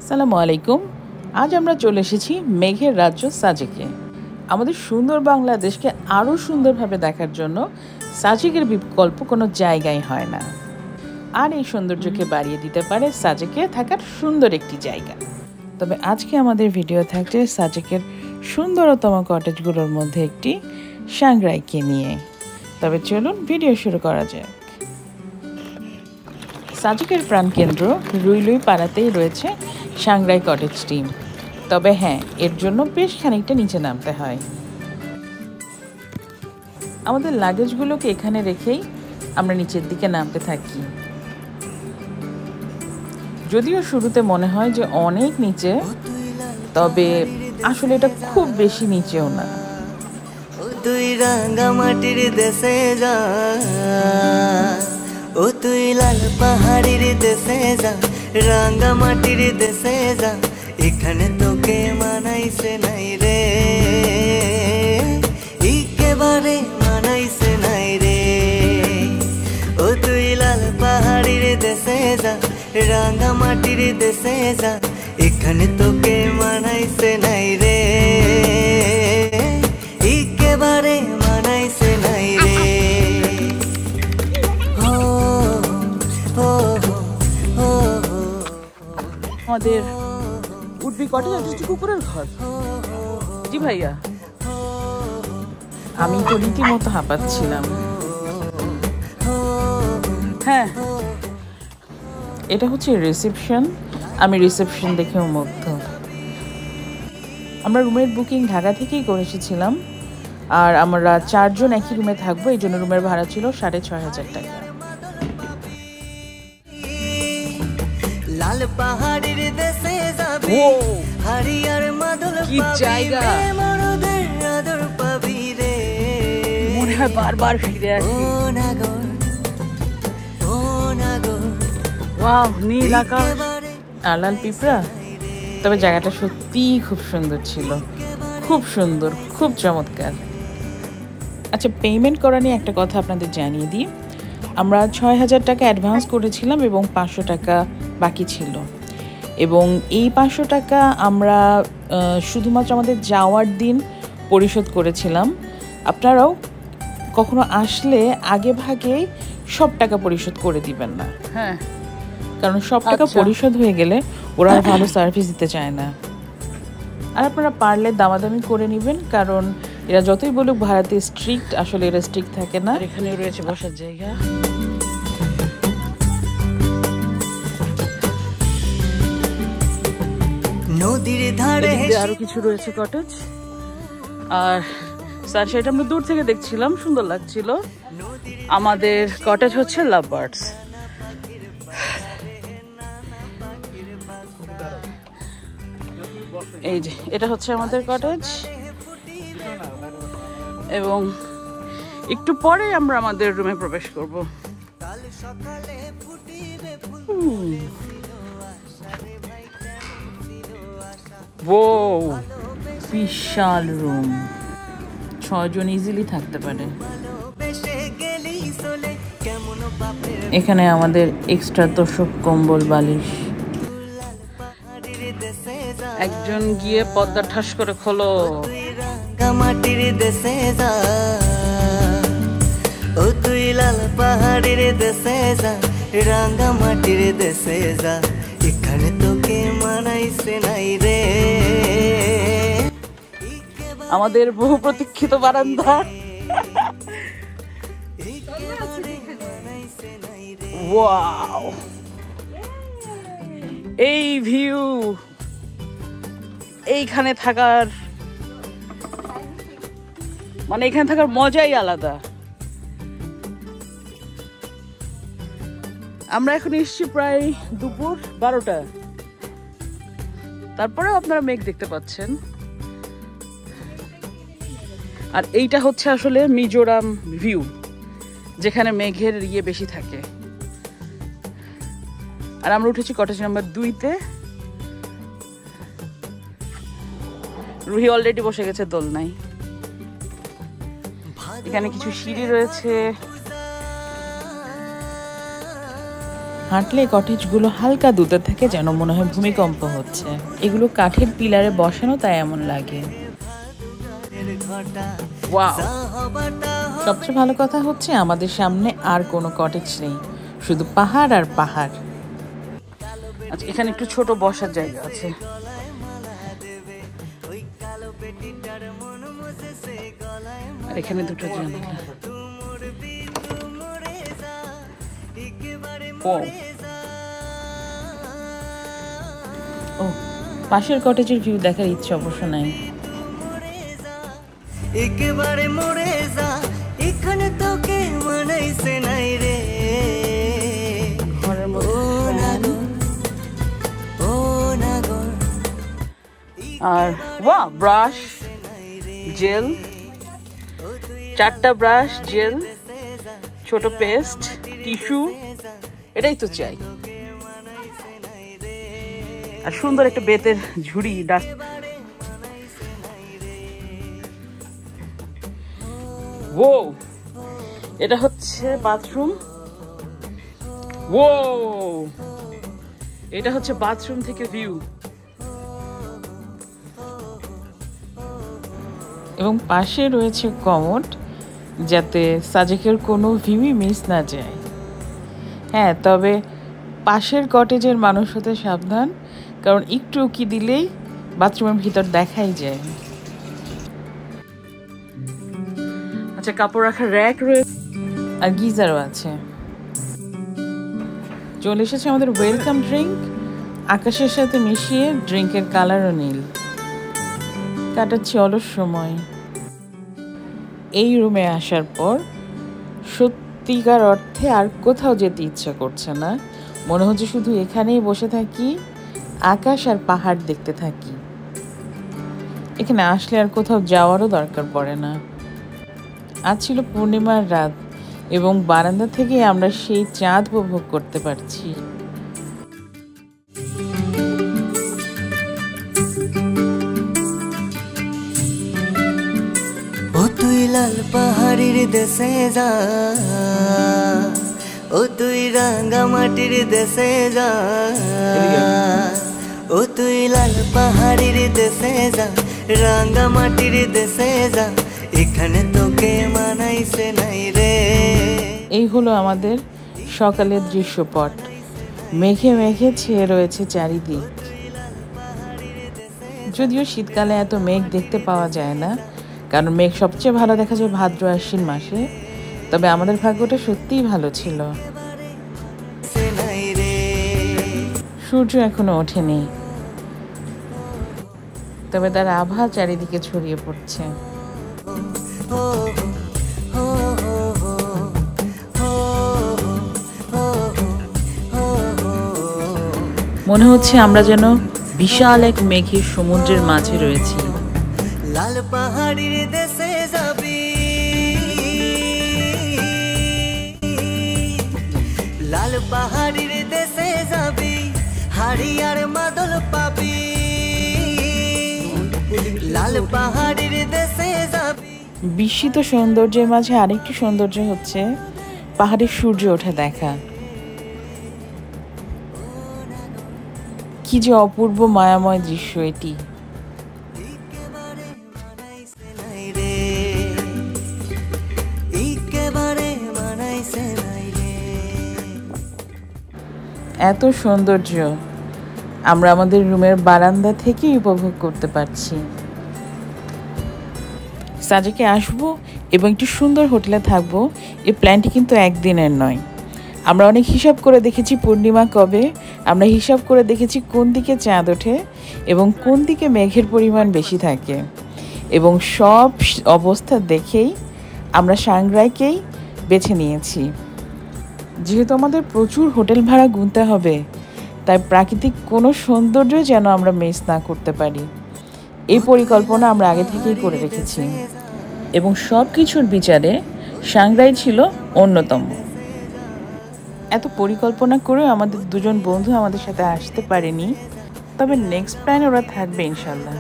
আসসালামু আলাইকুম। আজ আমরা চলে এসেছি মেঘের রাজ্য সাজেকে। আমাদের সুন্দর বাংলাদেশকে আরও সুন্দরভাবে দেখার জন্য সাজেকের বিকল্প কোনো জায়গায় হয় না। আর এই সৌন্দর্যকে বাড়িয়ে দিতে পারে সাজেকে থাকার সুন্দর একটি জায়গা। তবে আজকে আমাদের ভিডিও থাকছে সাজেকের সুন্দরতম কটেজগুলোর মধ্যে একটি সাংগ্রাইকে নিয়ে। তবে চলুন ভিডিও শুরু করা যাক। সাজেকের প্রাণকেন্দ্র রুইলুই পাড়াতেই রয়েছে সাংগ্রাই কটেজটি। তবে হ্যাঁ, এর জন্য বেশ খানিকটা নিচে নামতে হয়। আমাদের লাগেজগুলোকে এখানে রেখেই আমরা নিচের দিকে নামতে থাকি। যদিও শুরুতে মনে হয় যে অনেক নিচে, তবে আসলে এটা খুব বেশি নিচেও না। তুই রাঙা মাটির দেশে যা, ও তুই লাল পাহাড়ির দেশে যা, রাঙা মাটির দেশে যা, এখানে তোকে মানাইছে নাই রে, একেবারে মানাইছে নাই রে। ও তুই লাল পাহাড়ির দেশে যা, রাঙা মাটির দেশে যা, এখানে তোকে মানাইছে নাই রে, একেবারে মানাইছে নাই রে। আমাদের উডবি কটেজ একটি কুকুরের ঘর। জি ভাইয়া, আমি তো রীতিমতো হাঁপাচ্ছিলাম। হ্যাঁ, এটা হচ্ছে রিসেপশন। আমি রিসেপশন দেখেও মুগ্ধ। আমরা রুমের বুকিং ঢাকা থেকেই করে এসেছিলাম, আর আমরা 4 জন একই রুমে থাকবো। এই জন্য রুমের ভাড়া ছিল 6,500 টাকা। লাল পাহাড়ের দেশে যাবি, হারিয়ার মাদল কি জায়গা, মরদের আদর পাবি রে, মনে হয় বারবার ফিরে আসি। ওয়াও, নীল আকাশ আর লাল পিঁপড়া। তবে জায়গাটা সত্যিই খুব সুন্দর ছিল, খুব সুন্দর, খুব চমৎকার। আচ্ছা, পেমেন্ট করা নিয়ে একটা কথা আপনাদের জানিয়ে দিই। আমরা 6,000 টাকা অ্যাডভান্স করেছিলাম এবং 500 টাকা বাকি ছিল। এবং এই 500 টাকা আমরা শুধুমাত্র আমাদের যাওয়ার দিন পরিশোধ করেছিলাম। আপনারাও কখনো আসলে আগে ভাগে সব টাকা পরিশোধ করে দিবেন না। হ্যাঁ, কারণ সব টাকা পরিশোধ হয়ে গেলে ওরা ভালো সার্ভিস দিতে চায় না। আর আপনারা পারলে দামাদামি করে নেবেন, কারণ এরা যতই বলুক ভাড়াতে স্ট্রিক্ট, আসলে এরা স্ট্রিক্ট থাকে না। এখানে রয়েছে বসার জায়গা। নদীর ধারে আরো কিছু রয়েছে কটেজ। আর সানশাইড আমরা দূর থেকে দেখছিলাম, সুন্দর লাগছিল। আমাদের কটেজ হচ্ছে লাভ বার্ডস। এই যে এটা হচ্ছে আমাদের কটেজ, এবং একটু পরে আমরা আমাদের রুমে প্রবেশ করব। বিশাল রুম, 6 জন ইজিলি থাকতে পারে। এখানে আমাদের এক্সট্রা তোষক, কম্বল, বালিশ। একজন গিয়ে পর্দা ঠাস করে খোলো। মাটির দেশে যা, ও তুই লাল পাহাড়ের দেশে যা, রাঙা মাটির দেশে যা, এখানে তোকে মানাইছে নাই রে। আমাদের বহু প্রতীক্ষিত বারান্দা। ওয়াও, এই ভিউ, এইখানে থাকার মানে এখানে থাকার মজাই আলাদা। আমরা এখন এসেছি প্রায় দুপুর 12টা। তারপরেও আপনারা মেঘ দেখতে পাচ্ছেন। আর এইটা হচ্ছে আসলে মিজোরাম ভিউ, যেখানে মেঘের বেশি থাকে। আর আমরা উঠেছি কটেজ নাম্বার 2-তে। রুহি অলরেডি বসে গেছে দোলনায়। এখানে কিছু সিঁড়ি রয়েছে। হাঁটলে কটেজগুলো হালকা দুলতে থাকে, যেন মনে হয় ভূমিকম্প হচ্ছে। এগুলো কাঠের পিলারে বসানো, তাই এমন লাগে। ওয়াও! সবচেয়ে ভালো কথা হচ্ছে আমাদের সামনে আর কোনো কটেজ নেই, শুধু পাহাড় আর পাহাড়। আচ্ছা, এখানে একটু ছোট বসার জায়গা আছে। আর এখানে দুটো জানালা। ও, পাশের কটেজের ভিউ দেখার ইচ্ছে অবশ্য নাই। একেবারে মরে যা, এখানে তোকে মানাইছে নাই রে। ঘরের মধ্যে আর ওয়াও, ব্রাশ, জেল, 4টা ব্রাশ, জেল, ছোট পেস্ট, টিস্যু, এটাই তো চাই। আর সুন্দর একটা বেতের ঝুড়ি। ও, এটা হচ্ছে বাথরুম। ও, এটা হচ্ছে বাথরুম থেকে ভিউ। এবং পাশে রয়েছে কমোড, যাতে সাজেকের কোনো ভিউই মিস না যায়। হ্যাঁ, তবে পাশের কটেজের মানুষ হতে সাবধান, কারণ একটু উকি দিলেই বাথরুমের ভিতর দেখাই যায়। আচ্ছা, কাপড় রাখার র্যাক রয়েছে আর গিজারও আছে। চলে এসেছে আমাদের ওয়েলকাম ড্রিঙ্ক। আকাশের সাথে মিশিয়ে ড্রিঙ্কের কালারও নীল। কাটাচ্ছি অলস সময়। এই রুমে আসার পর সত্যিকার অর্থে আর কোথাও যেতে ইচ্ছা করছে না। মনে হচ্ছে শুধু এখানেই বসে থাকি, আকাশ আর পাহাড় দেখতে থাকি। এখানে আসলে আর কোথাও যাওয়ারও দরকার পড়ে না। আজ ছিল পূর্ণিমার রাত এবং বারান্দা থেকে আমরা সেই চাঁদ উপভোগ করতে পারছি। ও তুই লাল পাহাড়ির দেশে যা, ও তুই রাঙ্গা মাটির দেশে যা, ও তুই লাল পাহাড়ির দেশে যা, রাঙ্গা মাটির দেশে যা, এখানে তোকে মানাইছে নাই রে। এই হলো আমাদের সকালের দৃশ্যপট। মেঘে মেঘে ছেয়ে রয়েছে চারিদিক। যদিও শীতকালে এত মেঘ দেখতে পাওয়া যায় না, কারণ মেঘ সবচেয়ে ভালো দেখা যায় ভাদ্র আশ্বিন মাসে। তবে আমাদের ভাগ্যটা সত্যিই ভালো ছিল। সূর্য এখনো ওঠেনি, তবে তার আভা চারিদিকে ছড়িয়ে পড়ছে। মনে হচ্ছে আমরা যেন বিশাল এক মেঘের সমুদ্রের মাঝে রয়েছি। লাল পাহাড়ির দেশে যাবি, লাল পাহাড়ির দেশে যাবি, হাড়িয়ার মাদল পাবি, লাল পাহাড়ির দেশে যাবি। বিস্মিত সৌন্দর্যের মাঝে আরেকটি সৌন্দর্য হচ্ছে পাহাড়ের সূর্য ওঠা দেখা। কি যে অপূর্ব মায়াময় দৃশ্য এটি। এত সৌন্দর্য আমরা আমাদের রুমের বারান্দা থেকেই উপভোগ করতে পারছি। সাজেকে আসবো এবং একটি সুন্দর হোটেলে থাকবো, এই প্ল্যানটি কিন্তু একদিনের নয়। আমরা অনেক হিসাব করে দেখেছি পূর্ণিমা কবে, আমরা হিসাব করে দেখেছি কোন দিকে চাঁদ ওঠে এবং কোন দিকে মেঘের পরিমাণ বেশি থাকে, এবং সব অবস্থা দেখেই আমরা সাংগ্রাইকেই বেছে নিয়েছি। যেহেতু আমাদের প্রচুর হোটেল ভাড়া গুনতে হবে, তাই প্রাকৃতিক কোনো সৌন্দর্য যেন আমরা মিস না করতে পারি, এই পরিকল্পনা আমরা আগে থেকেই করে রেখেছি। এবং সব কিছুর বিচারে সাংগ্রাই ছিল অন্যতম। এত পরিকল্পনা করেও আমাদের দুজন বন্ধু আমাদের সাথে আসতে পারেনি, তবে নেক্সট প্ল্যানে ওরা থাকবে ইনশাল্লাহ।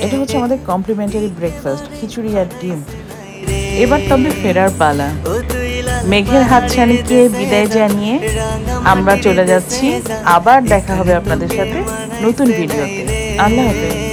এটা হচ্ছে আমাদের কমপ্লিমেন্টারি ব্রেকফাস্ট, খিচুড়ি আর ডিম। এবার তবে ফেরার পালা। মেঘের হাতছানিকে বিদায় জানিয়ে আমরা চলে যাচ্ছি। আবার দেখা হবে আপনাদের সাথে নতুন ভিডিওতে। আল্লাহ হাফেজ।